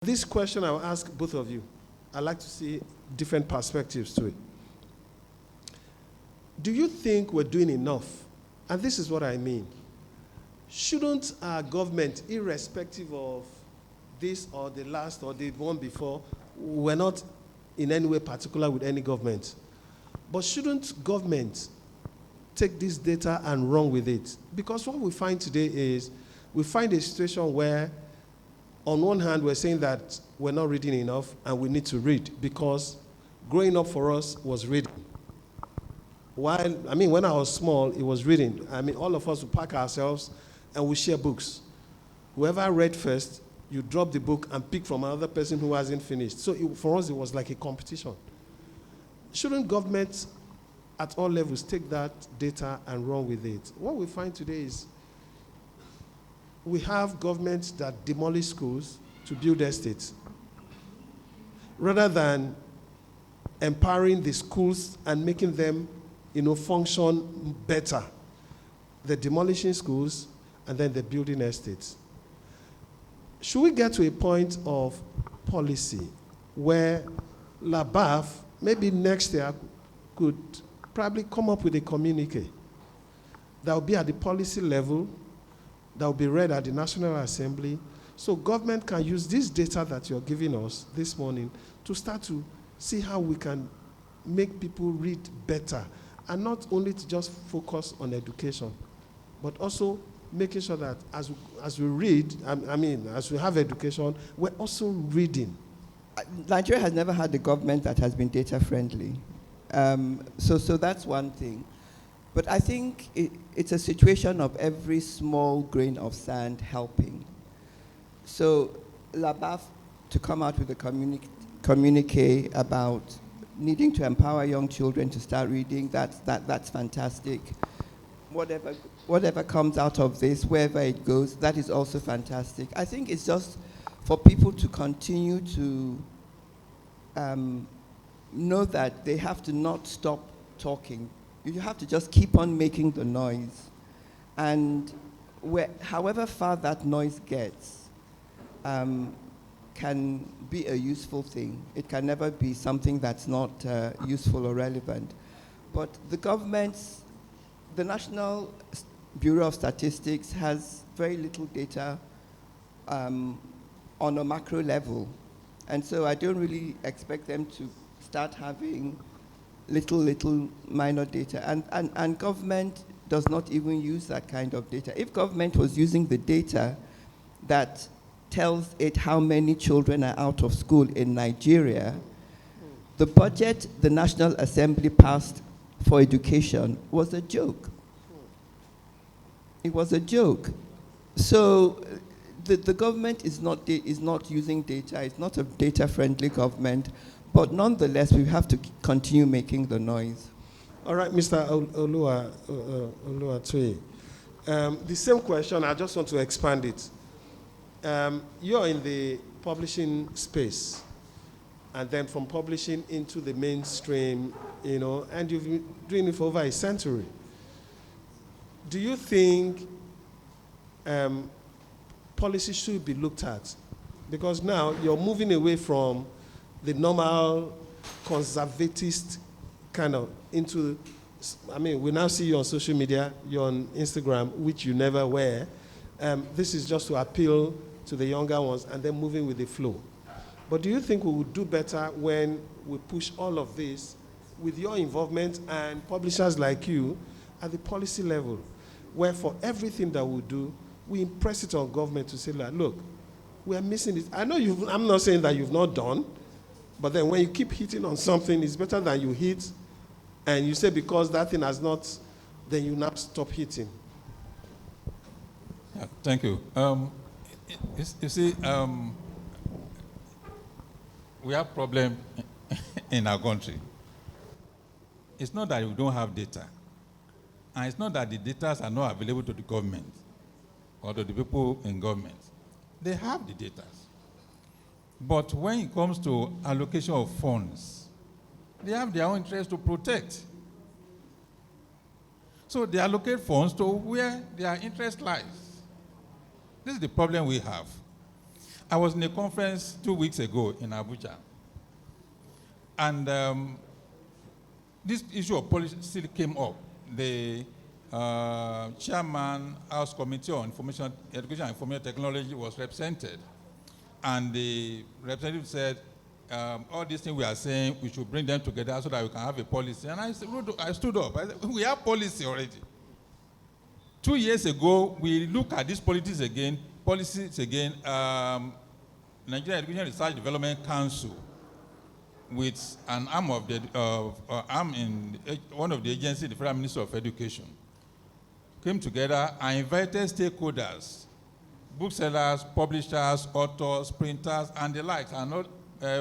This question I'll ask both of you. I'd like to see different perspectives to it. Do you think we're doing enough? And this is what I mean. Shouldn't our government, irrespective of this or the last or the one before, we're not in any way particular with any government, but shouldn't government take this data and run with it? Because what we find today is we find a situation where on one hand, we're saying that we're not reading enough and we need to read because growing up for us was reading. When I was small, it was reading. All of us would pack ourselves and we share books. Whoever read first, you drop the book and pick from another person who hasn't finished. So for us, it was like a competition. Shouldn't government at all levels take that data and run with it? What we find today is we have governments that demolish schools to build estates. Rather than empowering the schools and making them, function better, they're demolishing schools and then they're building estates. Should we get to a point of policy where LABAF, maybe next year, could probably come up with a communique that will be at the policy level, that will be read at the National Assembly, so government can use this data that you're giving us this morning to start to see how we can make people read better, and not only to just focus on education, but also making sure that as we read, as we have education, we're also reading. Nigeria has never had a government that has been data friendly. So that's one thing. But I think it's a situation of every small grain of sand helping. So LABAF to come out with a communique about needing to empower young children to start reading, that's fantastic. Whatever comes out of this, wherever it goes, that is also fantastic. I think it's just for people to continue to know that they have to not stop talking. You have to just keep on making the noise. And however far that noise gets can be a useful thing. It can never be something that's not useful or relevant. But the National Bureau of Statistics has very little data on a macro level. And so I don't really expect them to start having little minor data. And government does not even use that kind of data. If government was using the data that tells it how many children are out of school in Nigeria, the budget the National Assembly passed for education was a joke. It was a joke. So the government is not using data. It's not a data-friendly government. But nonetheless, we have to continue making the noise. All right, Mr. Oluwatoye. The same question, I just want to expand it. You're in the publishing space, and then from publishing into the mainstream, and you've been doing it for over a century. Do you think policy should be looked at? Because now you're moving away from the normal conservatist kind of into, we now see you on social media, you're on Instagram, which you never were. This is just to appeal to the younger ones and then moving with the flow. But do you think we would do better when we push all of this with your involvement and publishers like you at the policy level, where for everything that we do, we impress it on government to say, look, we are missing it. I know I'm not saying that you've not done, but then when you keep hitting on something, it's better than you hit, and you say because that thing has not, then you now stop hitting. Yeah, thank you. You see, we have problem in our country. It's not that we don't have data, and it's not that the data are not available to the government or to the people in government. They have the data. But when it comes to allocation of funds, they have their own interest to protect. So they allocate funds to where their interest lies. This is the problem we have. I was in a conference 2 weeks ago in Abuja, and this issue of policy still came up. The chairman, House Committee on Information, Education and Information Technology was represented, and the representative said, all these things we are saying, we should bring them together so that we can have a policy. And I stood up. I said, we have policy already. 2 years ago, we look at these policies again. Nigerian Education Research Development Council, with an arm of the arm in one of the agencies, the Federal Ministry of Education, came together and invited stakeholders, booksellers, publishers, authors, printers, and the likes, and not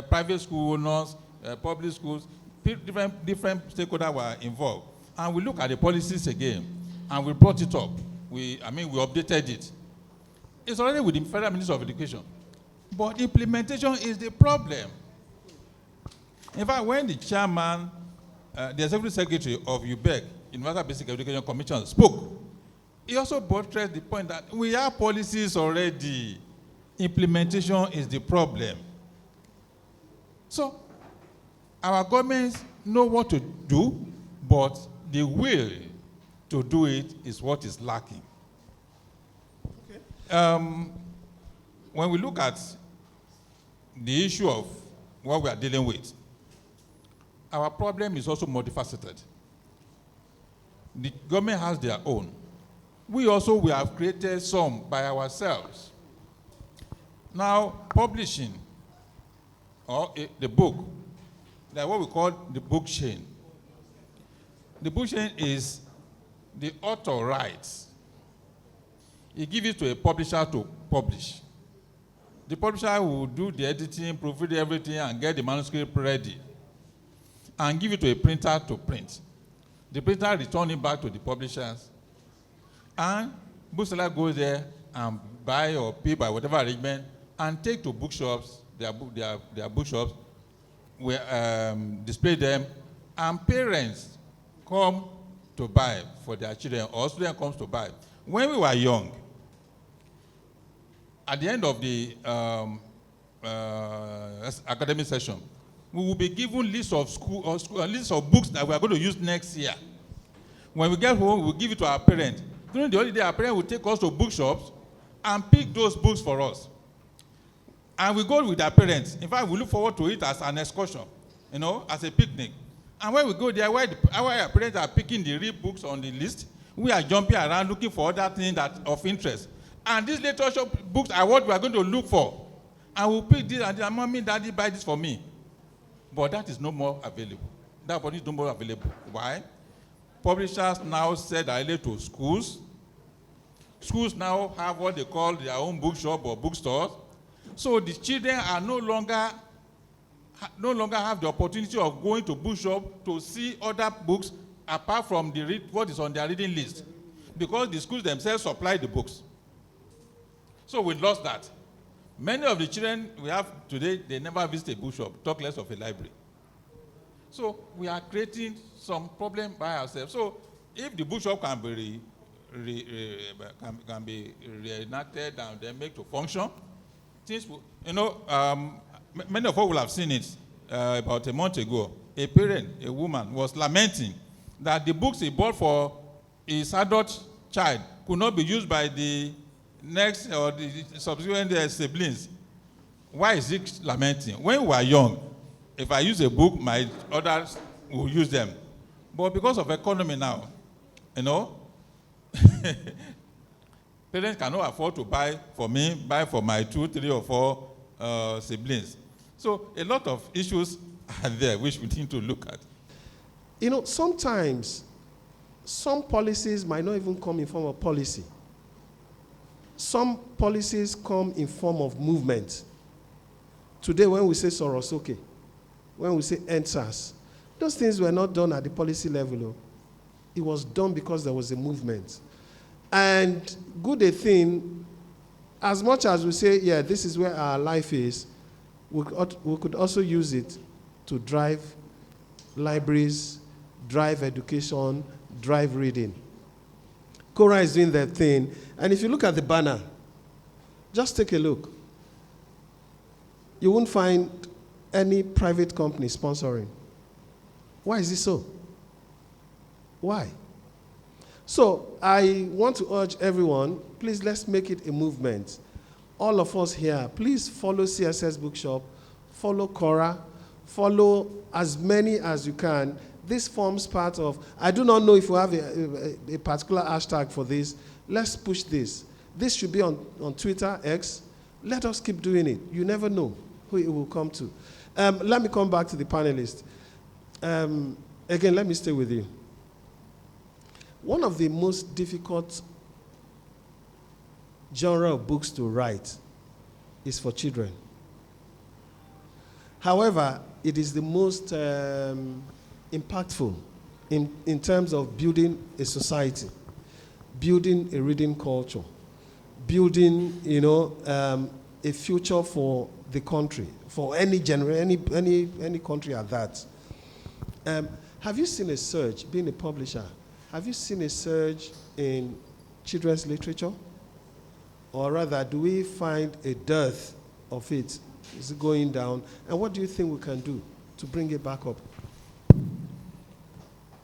private school owners, public schools. Different stakeholders were involved, and we look at the policies again, and we brought it up. We updated it. It's already with the Federal Ministry of Education, but implementation is the problem. In fact, when the chairman, the executive secretary of UBEC, Universal Basic Education Commission, spoke, he also buttressed the point that we have policies already. Implementation is the problem. So, our governments know what to do, but the will to do it is what is lacking. Okay. When we look at the issue of what we are dealing with, our problem is also multifaceted. The government has their own. We have created some by ourselves. Now, publishing, or the book, that's what we call the book chain. The book chain is the author writes. He gives it to a publisher to publish. The publisher will do the editing, proofread everything, and get the manuscript ready, and give it to a printer to print. The printer returns it back to the publishers, and bookseller goes there and buy or pay by whatever arrangement and take to bookshops, their bookshops, where display them, and parents come to buy for their children, or student comes to buy. When we were young, at the end of the academic session, we will be given lists of lists of books that we are going to use next year. When we get home, we'll give it to our parents. During the holiday, our parents will take us to bookshops and pick those books for us. And we go with our parents. In fact, we look forward to it as an excursion, as a picnic. And when we go there, while our parents are picking the real books on the list, we are jumping around looking for other things that of interest. And these literature books are what we are going to look for. And we'll pick this and this, and mommy, daddy, buy this for me. But that is no more available. That opportunity is no more available. Why? Publishers now sell directly to schools. Schools now have what they call their own bookshop or bookstores. So the children are no longer have the opportunity of going to bookshop to see other books apart from what is on their reading list, because the schools themselves supply the books. So we lost that. Many of the children we have today, they never visit a bookshop, talk less of a library. So we are creating some problem by ourselves. So if the bookshop can be reenacted and then make to function, things will, many of us will have seen it about a month ago. A parent, a woman, was lamenting that the books he bought for his adult child could not be used by the next or the subsequent siblings. Why is he lamenting? When we were young, if I use a book, my others will use them. But because of economy now, parents cannot afford to buy for me, buy for my 2, 3, or 4 siblings. So a lot of issues are there which we need to look at. Sometimes some policies might not even come in form of policy. Some policies come in form of movement. Today, when we say Sorosoke, when we say EndSARS, those things were not done at the policy level. It was done because there was a movement. And good a thing, as much as we say, yeah, this is where our life is, we could also use it to drive libraries, drive education, drive reading. Cora is doing their thing. And if you look at the banner, just take a look. you won't find any private company sponsoring. Why is this so? Why? So I want to urge everyone, please let's make it a movement. All of us here, please follow CSS Bookshop, follow Cora, follow as many as you can. This forms part of, I do not know if we have a particular hashtag for this. Let's push this. This should be on Twitter, X. Let us keep doing it. You never know who it will come to. Let me come back to the panelists. Again, let me stay with you. One of the most difficult genre of books to write is for children. However, it is the most impactful in terms of building a society, building a reading culture, building, a future for the country, for any country at that. Have you seen a surge, being a publisher, have you seen a surge in children's literature? Or rather, do we find a dearth of it? Is it going down? And what do you think we can do to bring it back up?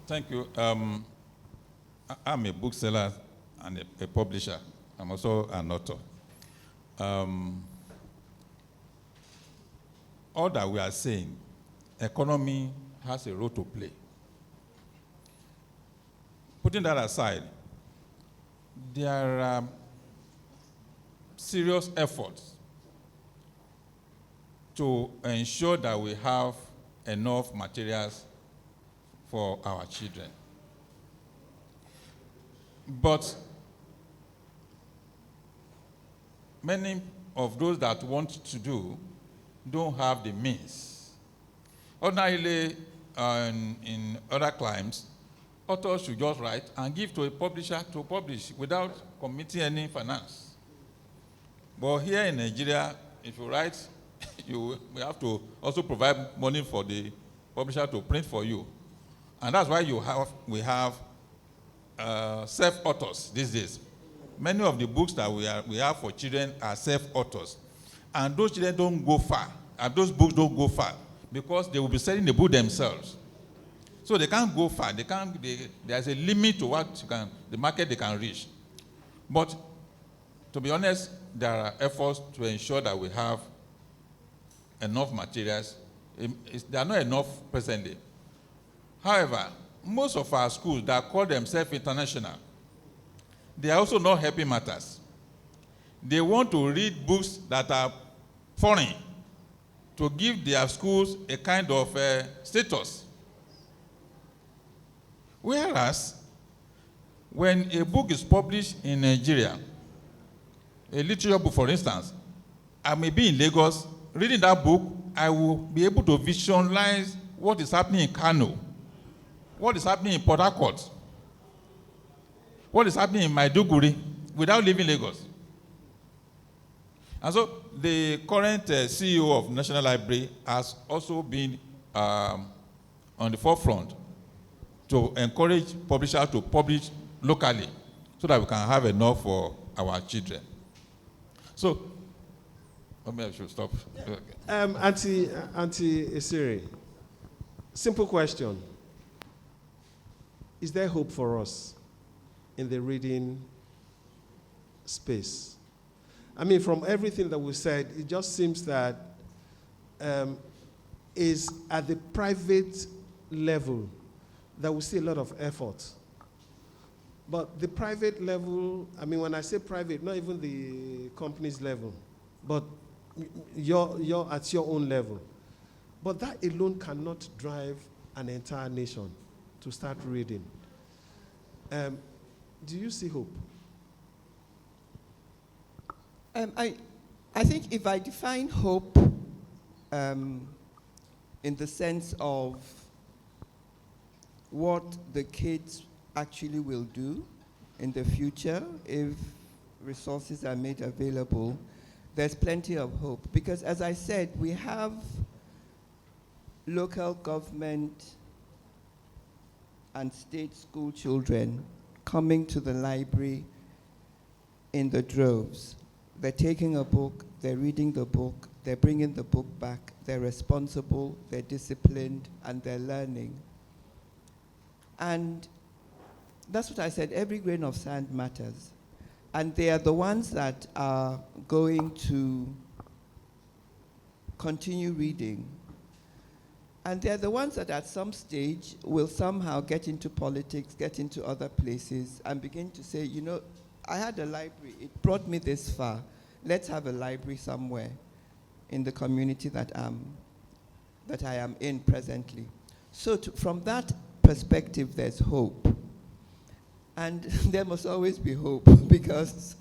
Thank you. I'm a bookseller and a publisher. I'm also an author. All that we are saying, economy has a role to play. Putting that aside, there are serious efforts to ensure that we have enough materials for our children. But many of those that want to do don't have the means. Ordinarily, in other climes, authors should just write and give to a publisher to publish without committing any finance. But here in Nigeria, if you write, we have to also provide money for the publisher to print for you. And that's why we have self-authors these days. Many of the books that we have for children are self-authors. And those children don't go far, and those books don't go far, because they will be selling the book themselves. So they can't go far. There's a limit to what the market they can reach. But to be honest, there are efforts to ensure that we have enough materials. There are not enough presently. However, most of our schools that call themselves international, they are also not helping matters. They want to read books that are foreign to give their schools a kind of status. Whereas, when a book is published in Nigeria, a literature book, for instance, I may be in Lagos, reading that book, I will be able to visualize what is happening in Kano, what is happening in Port Harcourt, what is happening in Maiduguri, without leaving Lagos. And so the current CEO of National Library has also been on the forefront to encourage publishers to publish locally so that we can have enough for our children. So, maybe I should stop. Auntie Esiri, simple question. Is there hope for us in the reading space? I mean, from everything that we said, it just seems that is at the private level that we see a lot of effort. But the private level, I mean, when I say private, not even the company's level, but you're at your own level. But that alone cannot drive an entire nation to start reading. Do you see hope? I think if I define hope in the sense of what the kids actually will do in the future if resources are made available, there's plenty of hope. Because as I said, we have local government and state school children coming to the library in the droves. They're taking a book, they're reading the book, they're bringing the book back, they're responsible, they're disciplined, and they're learning. And that's what I said, every grain of sand matters. And they are the ones that are going to continue reading. And they're the ones that at some stage will somehow get into politics, get into other places, and begin to say, you know, I had a library, it brought me this far. Let's have a library somewhere in the community that I am in presently. So from that perspective, there's hope. And there must always be hope, because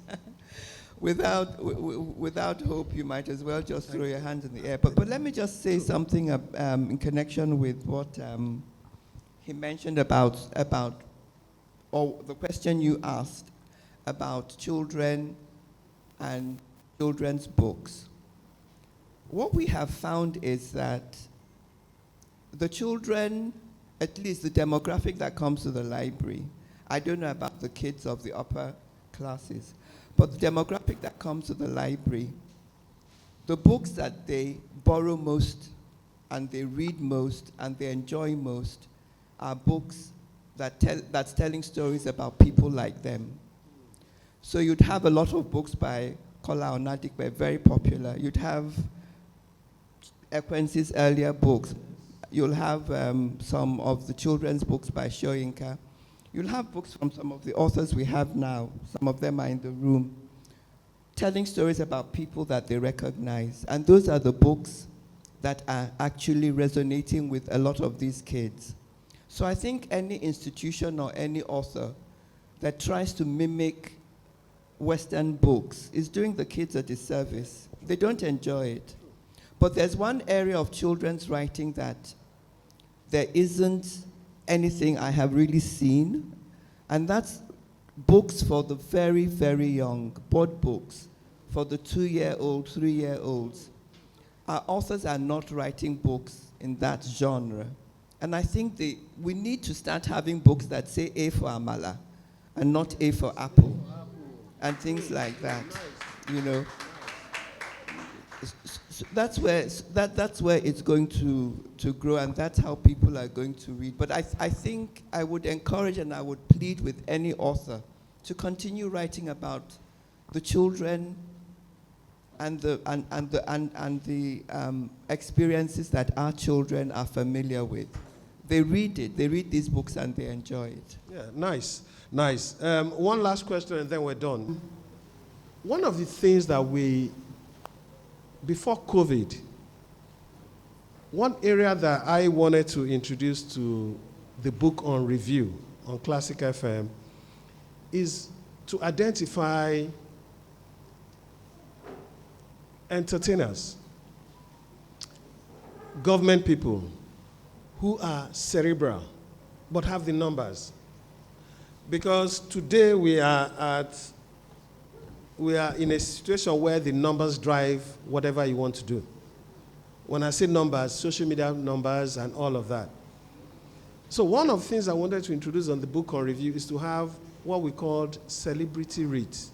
without hope, you might as well just throw your hands in the air. But let me just say something in connection with what he mentioned about, or the question you asked about children and children's books. What we have found is that the children, at least the demographic that comes to the library, I don't know about the kids of the upper classes, but the demographic that comes to the library, the books that they borrow most and they read most and they enjoy most are books that's telling stories about people like them. So you'd have a lot of books by Kola Onadikwe, very popular. You'd have Ekwensi's earlier books. You'll have some of the children's books by Shoyinka. You'll have books from some of the authors we have now. Some of them are in the room, telling stories about people that they recognize. And those are the books that are actually resonating with a lot of these kids. So I think any institution or any author that tries to mimic Western books is doing the kids a disservice. They don't enjoy it. But there's one area of children's writing that there isn't anything I have really seen, and that's books for the very, very young, board books for the 2-year-old, 3-year-olds. Our authors are not writing books in that genre. And I think we need to start having books that say A for Amala and not A for Apple and things like that, you know. So that's where it's going to grow, and that's how people are going to read. But I think I would encourage and I would plead with any author to continue writing about the children and the experiences that our children are familiar with. They read it. They read these books and they enjoy it. Yeah, nice. One last question and then we're done. One of the things that before COVID, one area that I wanted to introduce to the book on review on Classic FM is to identify entertainers, government people who are cerebral but have the numbers. Because today we are in a situation where the numbers drive whatever you want to do. When I say numbers, social media numbers and all of that. So one of the things I wanted to introduce on the book on review is to have what we called celebrity reads.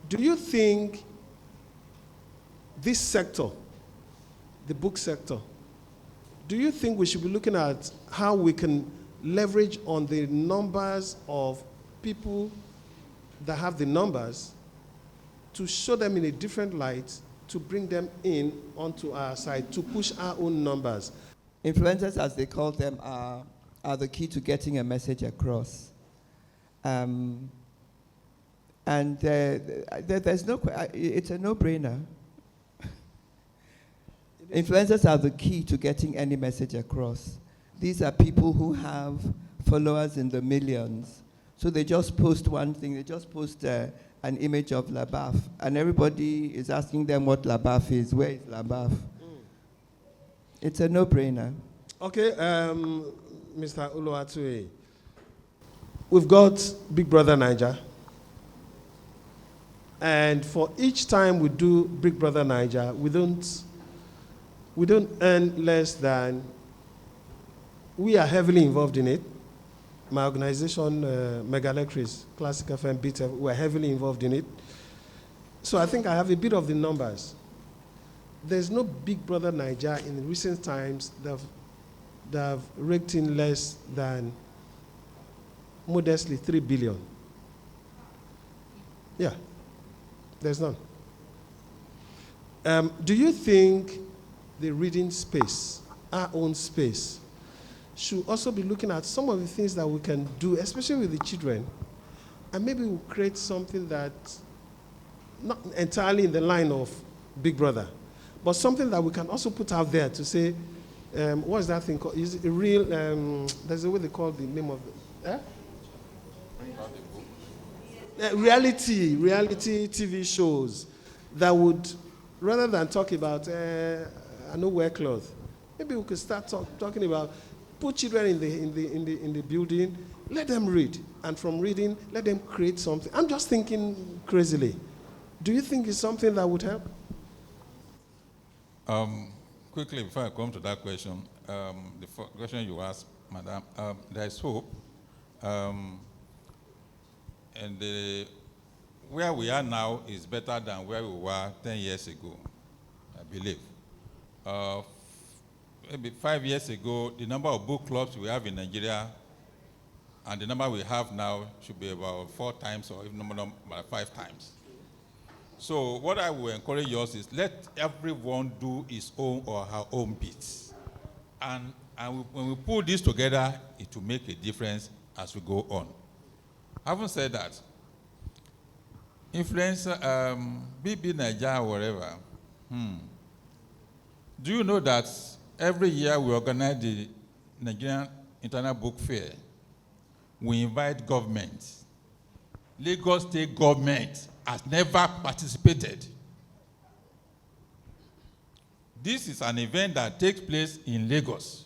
Do you think this sector, the book sector, do you think we should be looking at how we can leverage on the numbers of people that have the numbers to show them in a different light, to bring them in onto our side, to push our own numbers? Influencers, as they call them, are the key to getting a message across. And there's no, it's a no-brainer. Influencers are the key to getting any message across. These are people who have followers in the millions. So they just post one thing, they just post an image of Labaf, and everybody is asking them what Labaf is. Where is Labaf? It's a no-brainer. Okay, Mr. Uluwatue, we've got Big Brother Naija. And for each time we do Big Brother Naija, we don't earn less than, we are heavily involved in it. My organization, Megalectris, Classic FM, BTF, we're heavily involved in it. So I think I have a bit of the numbers. There's no Big Brother Niger in recent times that have raked in less than modestly 3 billion. Yeah, there's none. Do you think the reading space, our own space, should also be looking at some of the things that we can do, especially with the children, and maybe we'll create something that, not entirely in the line of Big Brother, but something that we can also put out there to say, what's that thing called? Is it a real, there's a way they call the name of it. Reality TV shows that would, rather than talk about, I know wear clothes, maybe we could start talking about, put children in the building, let them read, and from reading, let them create something. I'm just thinking crazily. Do you think it's something that would help? Quickly, before I come to that question, the question you asked, Madam, there is hope. And where we are now is better than where we were 10 years ago, I believe. Maybe 5 years ago, the number of book clubs we have in Nigeria and the number we have now should be about 4 times or even about 5 times. So what I will encourage us is let everyone do his own or her own bits. And when we pull this together, it will make a difference as we go on. Having said that, influencer, BB Nigeria, whatever, do you know that every year we organize the Nigerian International Book Fair? We invite government. Lagos State government has never participated. This is an event that takes place in Lagos.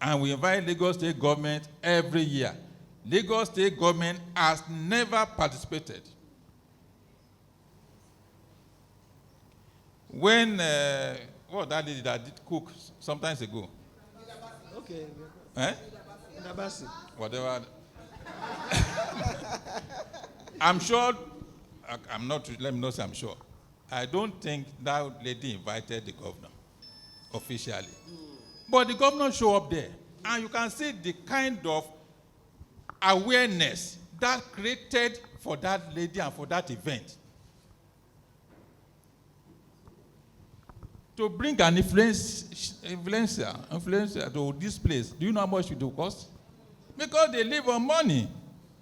And we invite Lagos State government every year. Lagos State government has never participated. When, what that lady that did cook sometimes ago? Okay. Eh? Nabasi. Whatever. I'm sure, I'm not, let me not say I'm sure. I don't think that lady invited the governor officially. But the governor showed up there. And you can see the kind of awareness that created for that lady and for that event. To bring an influencer to this place, do you know how much it will cost? Because they live on money.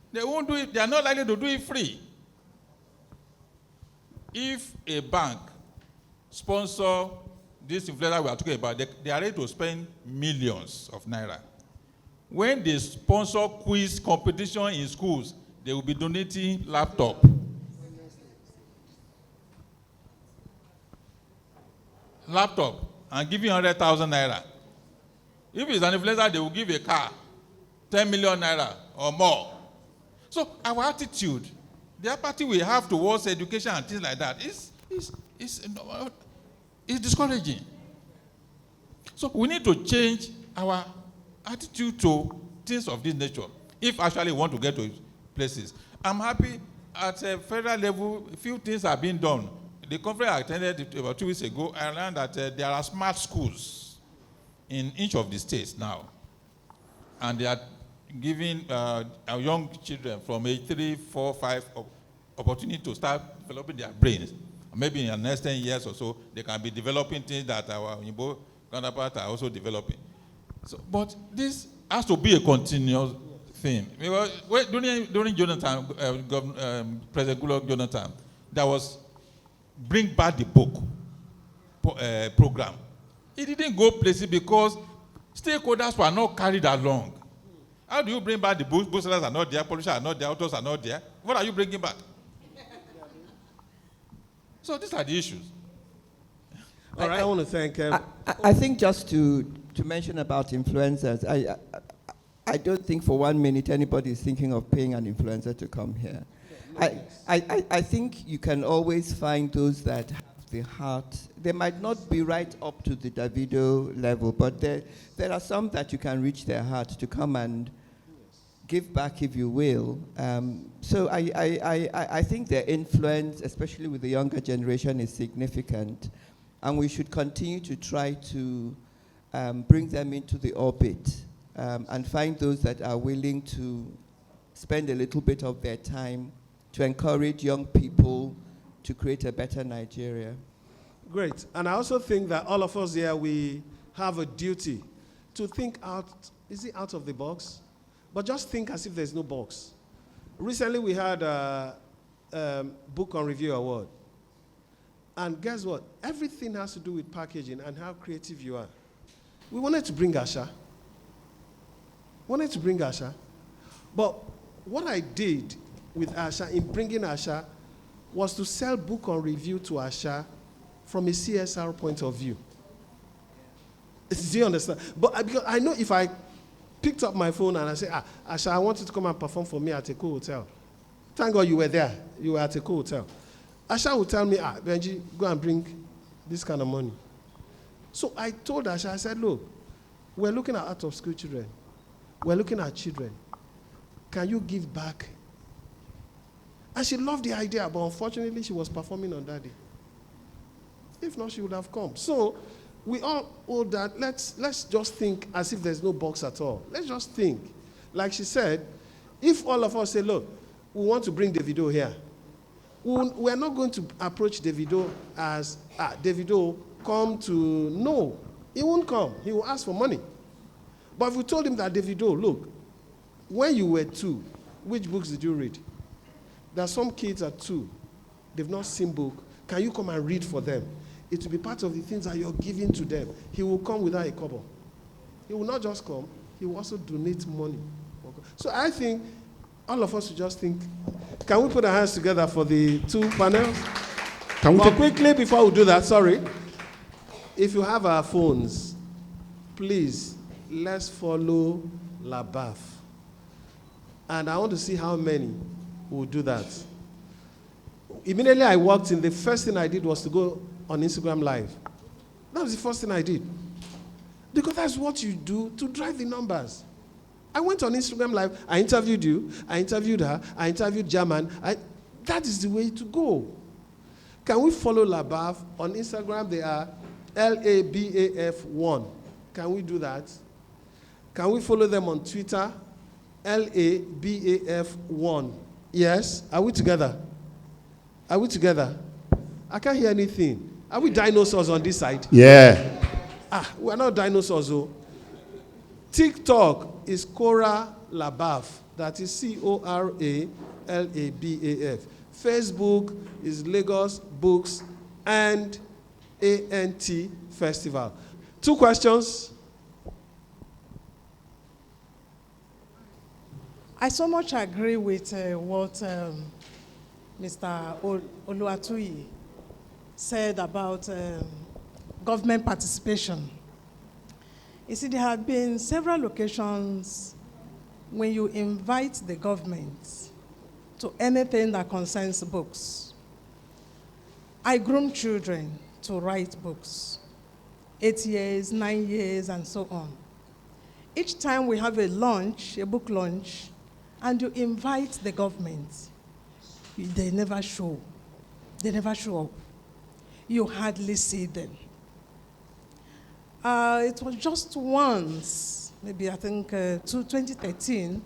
They won't do it, they are not likely to do it free. If a bank sponsor this influencer we are talking about, they are ready to spend millions of naira. When they sponsor quiz competition in schools, they will be donating laptop. Laptop and giving 100,000 naira. If it's an influencer, they will give a car, 10 million naira or more. So our attitude, the apathy we have towards education and things like that is discouraging. So we need to change our attitude to things of this nature if actually we want to get to places. I'm happy at a federal level, a few things are being done. The conference I attended about 2 weeks ago, I learned that there are smart schools in each of the states now. And they are giving our young children from age 3, 4, 5 opportunity to start developing their brains. Maybe in the next 10 years or so, they can be developing things that our Igbo counterparts are also developing. So, but this has to be a continuous thing. Because during Jonathan, President Goodluck Jonathan, there was Bring Back the Book program. It didn't go places because stakeholders were not carried along. How do you bring back the books? Booksellers are not there, publishers are not there, authors are not there. What are you bringing back? So these are the issues. All right. I want to thank. I think just to mention about influencers, I don't think for 1 minute anybody is thinking of paying an influencer to come here. I think you can always find those that have the heart. They might not be right up to the Davido level, but there are some that you can reach their heart to come and give back, if you will. So I think their influence, especially with the younger generation, is significant. And we should continue to try to bring them into the orbit and find those that are willing to spend a little bit of their time to encourage young people to create a better Nigeria. Great. And I also think that all of us here, we have a duty to think out, is it out of the box? But just think as if there's no box. Recently, we had a Book on Review Award. And guess what? Everything has to do with packaging and how creative you are. We wanted to bring Asha. But what I did with Asha, in bringing Asha, was to sell Book on Review to Asha from a CSR point of view. Do you understand? But because I know if I picked up my phone and I say, Asha, I want you to come and perform for me at a cool hotel. Thank God you were there. You were at a cool hotel. Asha would tell me, Benji, go and bring this kind of money. So I told Asha, I said, look, we're looking at out-of-school children. We're looking at children. Can you give back? And she loved the idea, but unfortunately, she was performing on that day. If not, she would have come. So we all owe that. Let's just think as if there's no box at all. Let's just think. Like she said, if all of us say, look, we want to bring Davido here, we're not going to approach Davido as, Davido, come to, no. He won't come. He will ask for money. But if we told him that, Davido, look, when you were 2, which books did you read? There are some kids at 2. They've not seen book. Can you come and read for them? It will be part of the things that you're giving to them. He will come without a kobo. He will not just come. He will also donate money. So I think all of us should just think, can we put our hands together for the 2 panels? But quickly, before we do that, sorry. If you have our phones, please, let's follow LABAF. And I want to see how many will do that. Immediately I walked in, the first thing I did was to go on Instagram Live. That was the first thing I did. Because that's what you do to drive the numbers. I went on Instagram Live, I interviewed you, I interviewed her, I interviewed German. That is the way to go. Can we follow LABAF? On Instagram, they are LABAF1. Can we do that? Can we follow them on Twitter? LABAF1. Yes? Are we together? Are we together? I can't hear anything. Are we dinosaurs on this side? Yeah. We're not dinosaurs, though. TikTok is Cora LABAF. That is CORALABAF. Facebook is Lagos Books and ANT Festival. 2 questions. I so much agree with what Mr. Oluwatoyi said about government participation. You see, there have been several occasions when you invite the government to anything that concerns books. I groom children to write books, 8 years, 9 years, and so on. Each time we have a launch, a book launch, and you invite the government, they never show. They never show up. You hardly see them. It was just once, maybe I think 2013,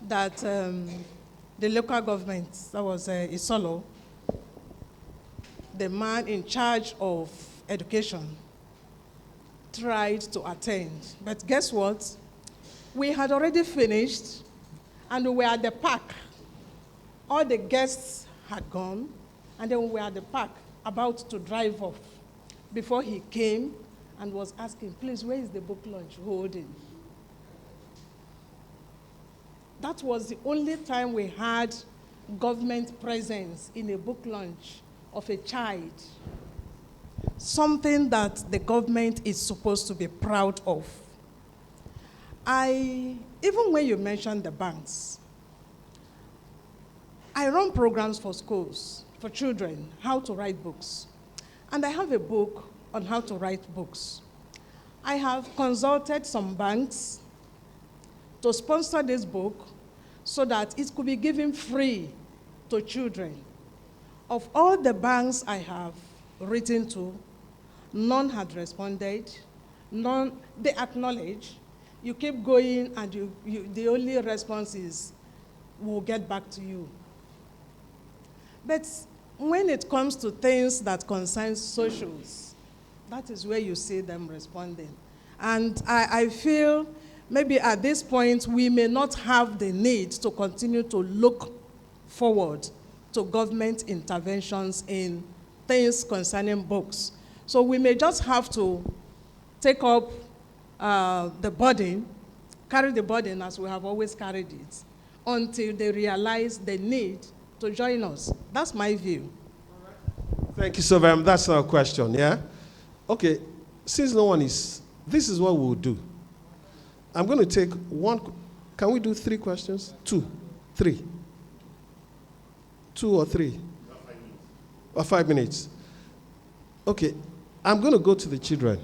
that the local government, that was Isolo, the man in charge of education, tried to attend. But guess what? We had already finished, and we were at the park. All the guests had gone, and then we were at the park about to drive off before he came and was asking, please, where is the book launch holding? That was the only time we had government presence in a book launch of a child. Something that the government is supposed to be proud of. Even when you mentioned the banks, I run programs for schools, for children, how to write books. And I have a book on how to write books. I have consulted some banks to sponsor this book so that it could be given free to children. Of all the banks I have written to, none had responded, none, they acknowledge. You keep going and the only response is, we'll get back to you. But when it comes to things that concern socials, that is where you see them responding. And I feel maybe at this point, we may not have the need to continue to look forward to government interventions in things concerning books. So we may just have to take up the burden, carry the burden as we have always carried it, until they realize the need to join us. That's my view. Thank you so very much. That's our question, yeah? Okay, since no one is, this is what we'll do. I'm going to take one, can we do 3 questions? 2, 3. 2 or 3? 5 minutes. Or 5 minutes. Okay, I'm going to go to the children,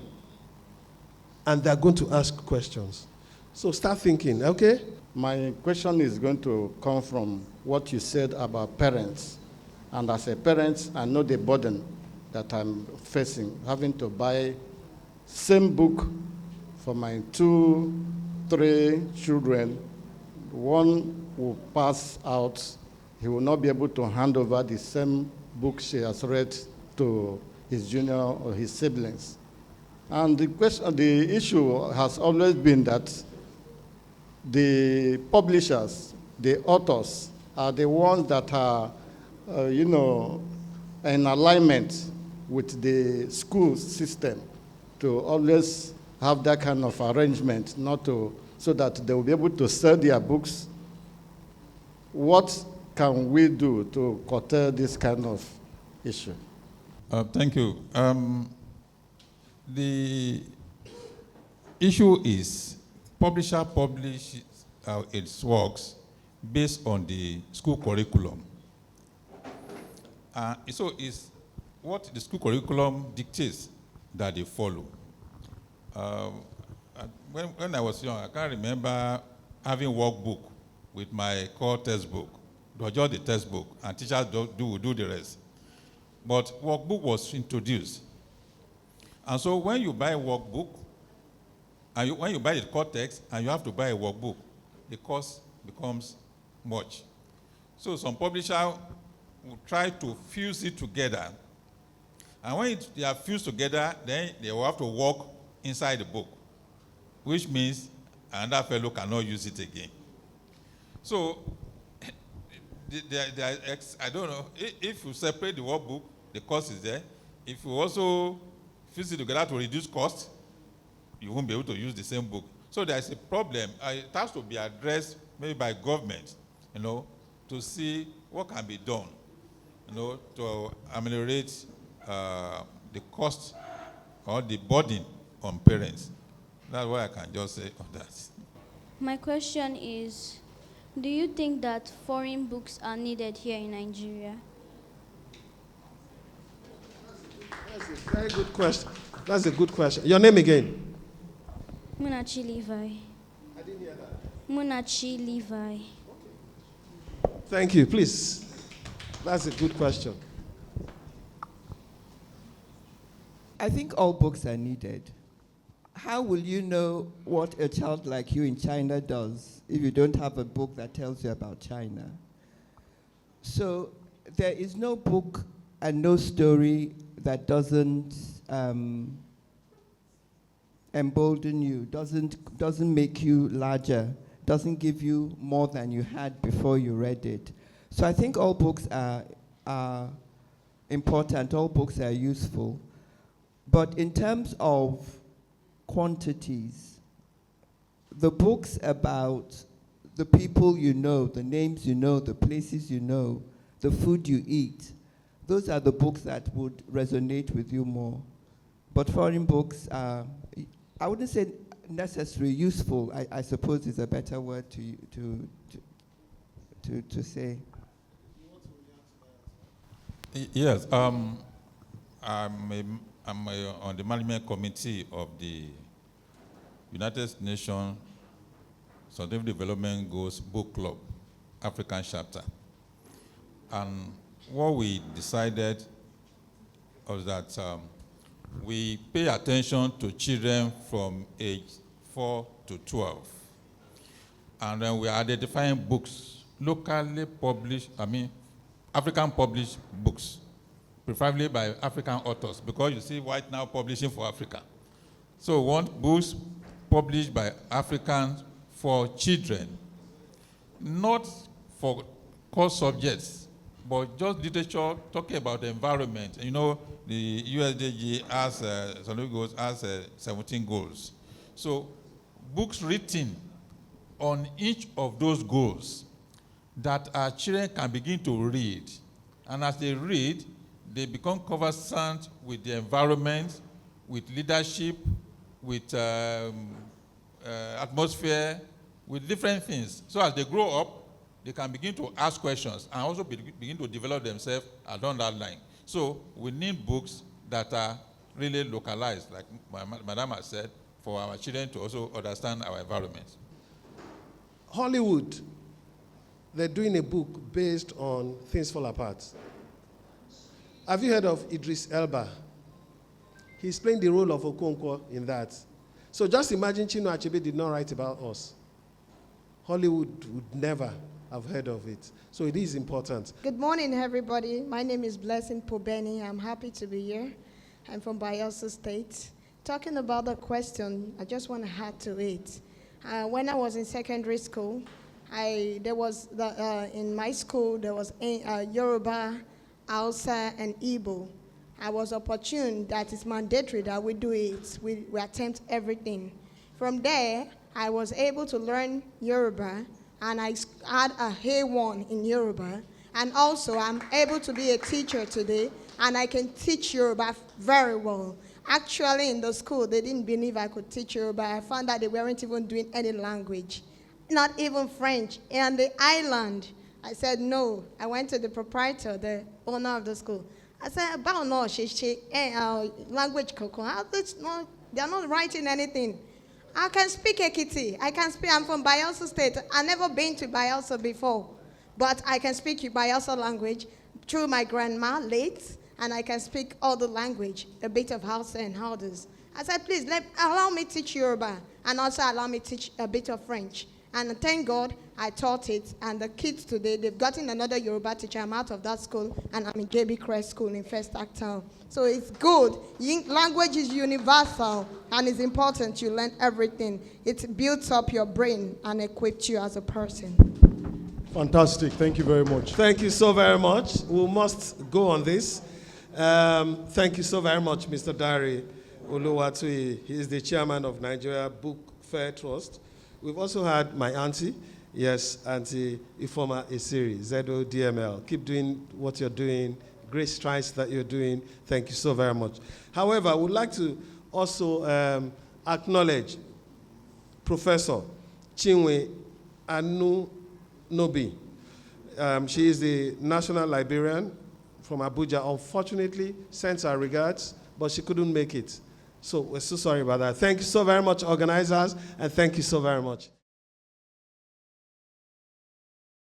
and they're going to ask questions. So start thinking, okay? My question is going to come from what you said about parents. And as a parent, I know the burden that I'm facing, having to buy same book for my 2, 3 children. One will pass out. He will not be able to hand over the same book she has read to his junior or his siblings. And the issue has always been that the publishers, the authors, are the ones that are, in alignment with the school system to always have that kind of arrangement, so that they will be able to sell their books. What can we do to curtail this kind of issue? Thank you. The issue is publisher publishes its works based on the school curriculum. So it's what the school curriculum dictates that they follow. When I was young, I can't remember having workbook with my core textbook. It was just the textbook, and teachers do the rest. But workbook was introduced. And so when you buy a workbook, and when you buy the core text, and you have to buy a workbook, the cost becomes much. So some publisher will try to fuse it together. And when they are fused together, then they will have to work inside the book, which means another fellow cannot use it again. So, I don't know, if you separate the workbook, the cost is there. If you also fuse it together to reduce cost, you won't be able to use the same book. So there's a problem. It has to be addressed maybe by government, to see what can be done, to ameliorate the cost or the burden on parents. That's what I can just say on that. My question is, do you think that foreign books are needed here in Nigeria? That's a very good question. That's a good question. Your name again? Munachi Levi. I didn't hear that. Munachi Levi. Thank you. Please. That's a good question. I think all books are needed. How will you know what a child like you in China does if you don't have a book that tells you about China? So there is no book and no story that doesn't embolden you, doesn't make you larger, doesn't give you more than you had before you read it. So I think all books are important, all books are useful. But in terms of quantities, the books about the people you know, the names you know, the places you know, the food you eat, those are the books that would resonate with you more. But foreign books are, I wouldn't say necessary, useful, I suppose is a better word to say. Yes, I'm on the management committee of the United Nations Sustainable Development Goals Book Club, African chapter. And what we decided was that we pay attention to children from age 4 to 12. And then we are identifying books, locally published, African published books, preferably by African authors, because you see White now publishing for Africa. So we want books published by Africans for children, not for core subjects, but just literature talking about the environment. You know, the USDG has, goals, has 17 goals. So books written on each of those goals that our children can begin to read. And as they read, they become conversant with the environment, with leadership, with atmosphere, with different things. So as they grow up, they can begin to ask questions and also begin to develop themselves along that line. So we need books that are really localized, like Madam has said, for our children to also understand our environment. Hollywood, they're doing a book based on Things Fall Apart. Have you heard of Idris Elba? He's playing the role of Okonkwo in that. So just imagine Chinua Achebe did not write about us. Hollywood would never have heard of it. So it is important. Good morning, everybody. My name is Blessing Pobeni. I'm happy to be here. I'm from Bayelsa State. Talking about the question, I just want to add to it. When I was in secondary school, in my school, there was Yoruba, Hausa, and Igbo. I was opportune that it's mandatory that we do it. We attempt everything. From there, I was able to learn Yoruba, and I had a A1 in Yoruba. And also, I'm able to be a teacher today, and I can teach Yoruba very well. Actually, in the school, they didn't believe I could teach Yoruba. I found that they weren't even doing any language, not even French. And the island, I said no. I went to the proprietor, the owner of the school. I said, about no, language, they're not writing anything. I can speak Ekiti. I'm from Bayelsa State. I've never been to Bayelsa before, but I can speak Bayelsa language through my grandma, late, and I can speak all the language, a bit of Hausa and others. I said, please, allow me teach Yoruba, and also allow me teach a bit of French. And thank God I taught it, and the kids today, they've gotten another Yoruba teacher. I'm out of that school, and I'm in JB Crest School in First Actown. So it's good. Language is universal, and it's important you learn everything. It builds up your brain and equips you as a person. Fantastic. Thank you very much. Thank you so very much. We must go on this. Thank you so very much, Mr. Dari Oluwatui. He is the chairman of Nigeria Book Fair Trust. We've also had my auntie, yes, Auntie Ifoma Esiri, ZODML. Keep doing what you're doing, great strides that you're doing. Thank you so very much. However, I would like to also acknowledge Professor Chinwe Anu Nobi. She is the National Librarian from Abuja. Unfortunately, sends her regards, but she couldn't make it. So we're so sorry about that. Thank you so very much, organizers, and thank you so very much.